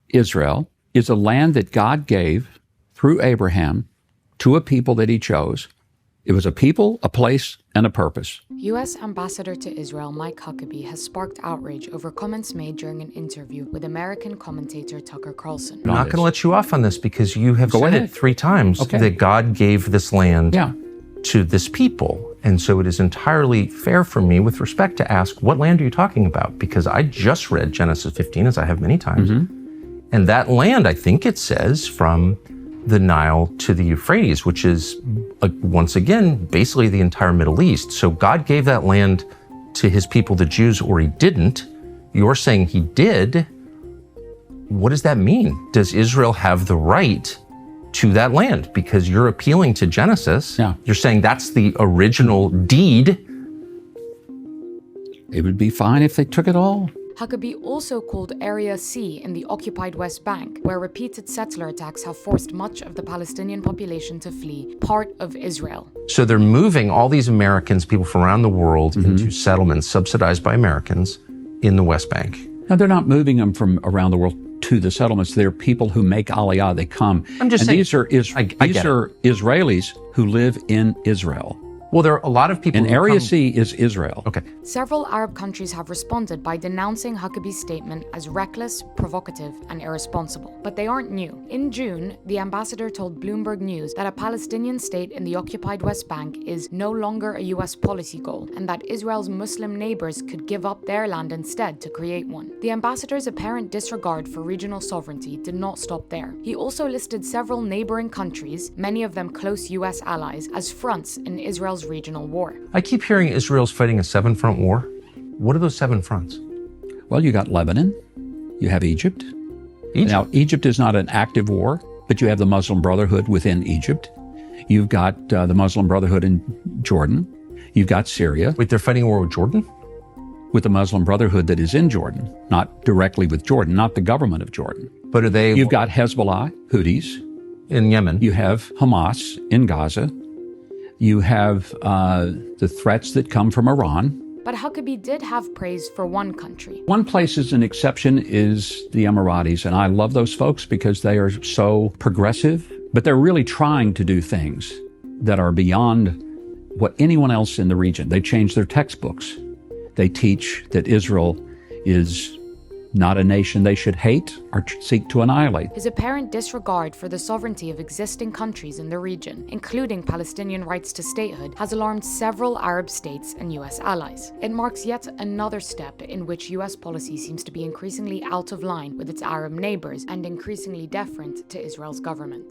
Israel is a land that God gave through Abraham to a people that he chose. It was a people, a place, and a purpose. U.S. Ambassador to Israel Mike Huckabee has sparked outrage over comments made during an interview with American commentator Tucker Carlson. I'm not going to let you off on this because you have said it 3 times that God gave this land to this people. And so it is entirely fair for me with respect to ask, what land are you talking about? Because I just read Genesis 15, as I have many times. And that land, I think it says, from the Nile to the Euphrates, which is, once again, basically the entire Middle East. So God gave that land to his people, the Jews, or he didn't. You're saying he did. What does that mean? Does Israel have the right to that land? Because you're appealing to Genesis. You're saying that's the original deed. It would be fine if they took it all. Huckabee also called Area C in the occupied West Bank, where repeated settler attacks have forced much of the Palestinian population to flee, part of Israel. So they're moving all these Americans, people from around the world, into settlements subsidized by Americans in the West Bank. Now, they're not moving them from around the world to the settlements. They're people who make Aliyah. They come. I'm just saying, these are Israelis who live in Israel. Well, there are a lot of people. And Area C is Israel. Okay. Several Arab countries have responded by denouncing Huckabee's statement as reckless, provocative, and irresponsible. But they aren't new. In June, the ambassador told Bloomberg News that a Palestinian state in the occupied West Bank is no longer a U.S. policy goal, and that Israel's Muslim neighbors could give up their land instead to create one. The ambassador's apparent disregard for regional sovereignty did not stop there. He also listed several neighboring countries, many of them close U.S. allies, as fronts in Israel's regional war. I keep hearing Israel's fighting a 7-front war. What are those 7 fronts? Well, you got Lebanon. You have Egypt. Now, Egypt is not an active war, but you have the Muslim Brotherhood within Egypt. You've got the Muslim Brotherhood in Jordan. You've got Syria. Wait, they're fighting a war with Jordan? With the Muslim Brotherhood that is in Jordan, not directly with Jordan, not the government of Jordan. But are they... You've got Hezbollah, Houthis. In Yemen. You have Hamas in Gaza. You have the threats that come from Iran. But Huckabee did have praise for one country. One place is an exception is the Emiratis, and I love those folks because they are so progressive, but they're really trying to do things that are beyond what anyone else in the region. They change their textbooks. They teach that Israel is not a nation they should hate or seek to annihilate. His apparent disregard for the sovereignty of existing countries in the region, including Palestinian rights to statehood, has alarmed several Arab states and U.S. allies. It marks yet another step in which U.S. policy seems to be increasingly out of line with its Arab neighbors and increasingly deferent to Israel's government.